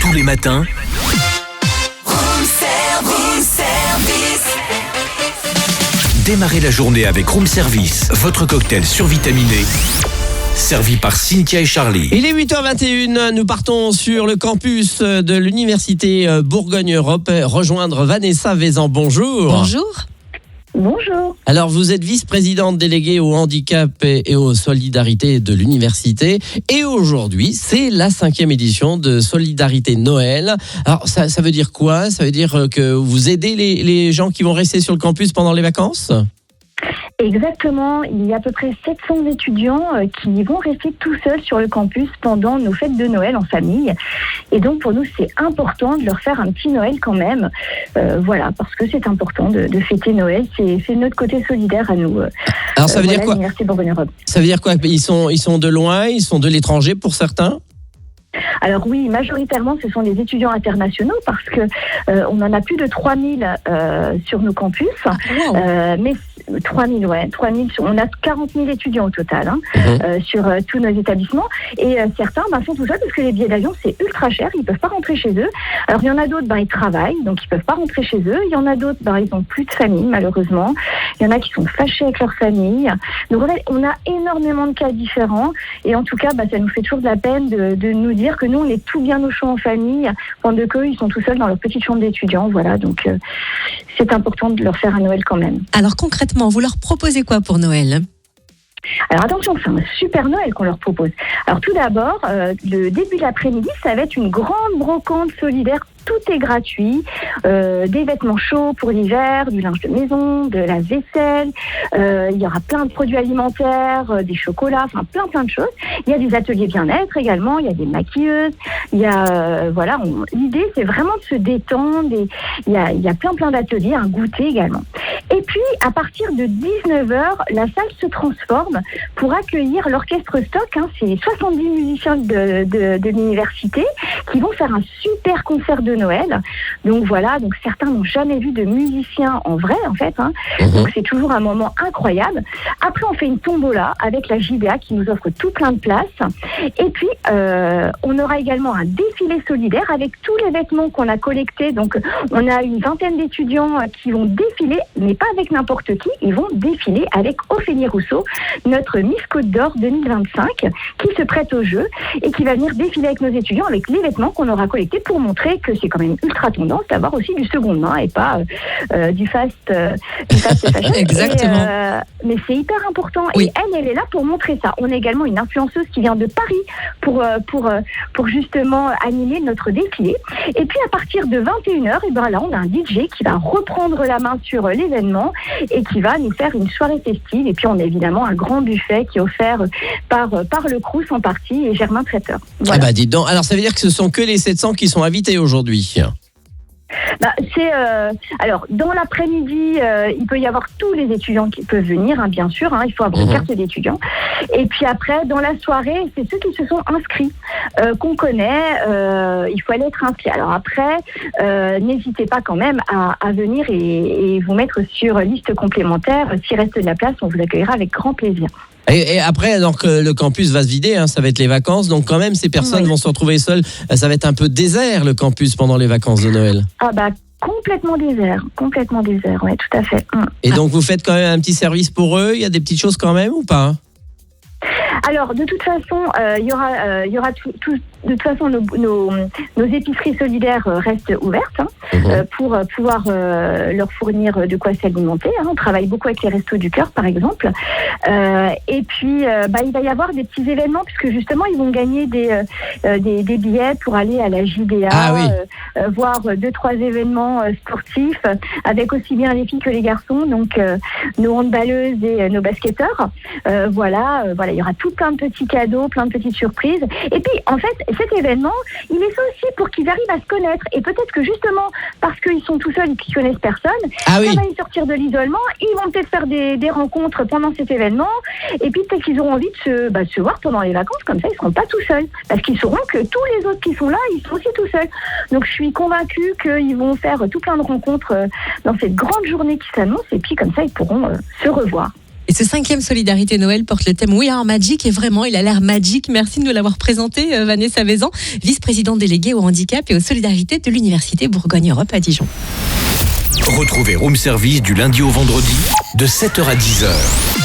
Tous les matins, démarrez la journée avec Room Service, votre cocktail survitaminé, servi par Cynthia et Charlie. Il est 8h21, nous partons sur le campus de l'université Bourgogne-Europe rejoindre Vanessa Vezan. Bonjour. Bonjour. Bonjour. Alors, vous êtes vice-présidente déléguée au handicap et aux solidarités de l'université. Et aujourd'hui, c'est la 5e édition de Solidarité Noël. Alors, ça veut dire quoi ? Ça veut dire que vous aidez les gens qui vont rester sur le campus pendant les vacances ? Exactement, il y a à peu près 700 étudiants qui vont rester tout seuls sur le campus pendant nos fêtes de Noël en famille. Et donc pour nous, c'est important de leur faire un petit Noël quand même. Voilà, parce que c'est important de fêter Noël. C'est notre côté solidaire à nous. Alors ça veut dire quoi ? L'Université Bourgogne-Europe. Ça veut dire quoi ? Ils sont de loin, ils sont de l'étranger pour certains ? Alors oui, majoritairement, ce sont des étudiants internationaux parce que on en a plus de 3000 sur nos campus. Mais 3000, on a 40 000 étudiants au total sur tous nos établissements. Et certains sont tout seuls parce que les billets d'avion, c'est ultra cher, ils ne peuvent pas rentrer chez eux. Alors il y en a d'autres, ils travaillent, donc ils ne peuvent pas rentrer chez eux. Il y en a d'autres, ils n'ont plus de famille, malheureusement. Il y en a qui sont fâchés avec leur famille. Donc on a énormément de cas différents. Et en tout cas, ça nous fait toujours de la peine de nous dire que nous, on est tout bien au chaud en famille, pendant qu'eux, ils sont tout seuls dans leur petite chambre d'étudiants. Voilà, donc c'est important de leur faire un Noël quand même. Alors concrètement, vous leur proposez quoi pour Noël ? Alors attention, c'est un super Noël qu'on leur propose. Alors tout d'abord, le début de l'après-midi, ça va être une grande brocante solidaire. Tout est gratuit, des vêtements chauds pour l'hiver, du linge de maison, de la vaisselle, il y aura plein de produits alimentaires, des chocolats, plein de choses. Il y a des ateliers bien-être également, il y a des maquilleuses, il y a, l'idée c'est vraiment de se détendre, il y a plein d'ateliers, un goûter également. Et puis, à partir de 19h, la salle se transforme pour accueillir l'orchestre Stock, c'est 70 musiciens de l'université qui vont faire un super concert de Noël. Donc voilà, certains n'ont jamais vu de musiciens en vrai en fait. Donc c'est toujours un moment incroyable. Après on fait une tombola avec la JDA qui nous offre tout plein de places. Et puis on aura également un défilé solidaire avec tous les vêtements qu'on a collectés. Donc on a une vingtaine d'étudiants qui vont défiler, mais pas avec n'importe qui. Ils vont défiler avec Ophélie Rousseau, notre Miss Côte d'Or 2025, qui se prête au jeu et qui va venir défiler avec nos étudiants avec les vêtements qu'on aura collectés pour montrer que c'est quand même ultra tendance d'avoir aussi du seconde main et pas du fast fashion. Exactement. Mais c'est hyper important. Oui. Et elle est là pour montrer ça. On a également une influenceuse qui vient de Paris pour justement animer notre défilé. Et puis à partir de 21h, là on a un DJ qui va reprendre la main sur l'événement et qui va nous faire une soirée festive. Et puis on a évidemment un grand buffet qui est offert par le Crous en partie et Germain Traiteur. Voilà. Dites donc. Alors ça veut dire que ce sont que les 700 qui sont invités aujourd'hui. Alors dans l'après-midi, il peut y avoir tous les étudiants qui peuvent venir, bien sûr. Il faut avoir une carte d'étudiant. Et puis après, dans la soirée, c'est ceux qui se sont inscrits qu'on connaît. Il faut aller être inscrit. Alors après, n'hésitez pas quand même à venir et vous mettre sur liste complémentaire. S'il reste de la place, on vous accueillera avec grand plaisir. Et après, donc, le campus va se vider, ça va être les vacances. Donc quand même, ces personnes vont se retrouver seules. Ça va être un peu désert, le campus, pendant les vacances de Noël. Complètement désert, oui, tout à fait. Et donc vous faites quand même un petit service pour eux. Il y a des petites choses quand même ou pas ? Alors, de toute façon, il y aura de toute façon, nos épiceries solidaires restent ouvertes pour pouvoir leur fournir de quoi s'alimenter. On travaille beaucoup avec les Restos du Cœur, par exemple. Et puis, il va y avoir des petits événements, puisque justement, ils vont gagner des billets pour aller à la JDA, voir 2-3 événements sportifs, avec aussi bien les filles que les garçons, donc nos handballeuses et nos basketteurs. Voilà, il y aura tout plein de petits cadeaux, plein de petites surprises. Et puis, en fait, cet événement, il est fait aussi pour qu'ils arrivent à se connaître. Et peut-être que justement, parce qu'ils sont tout seuls et qu'ils connaissent personne, ça va y sortir de l'isolement. Ils vont peut-être faire des rencontres pendant cet événement. Et puis peut-être qu'ils auront envie de se voir pendant les vacances. Comme ça, ils ne seront pas tout seuls. Parce qu'ils sauront que tous les autres qui sont là, ils sont aussi tout seuls. Donc je suis convaincue qu'ils vont faire tout plein de rencontres dans cette grande journée qui s'annonce. Et puis comme ça, ils pourront se revoir. Et Et ce 5e Solidarité Noël porte le thème We Are Magic et vraiment, il a l'air magique. Merci de nous l'avoir présenté, Vanessa Vézan, vice-présidente déléguée au handicap et aux solidarités de l'Université Bourgogne-Europe à Dijon. Retrouvez Room Service du lundi au vendredi de 7h à 10h.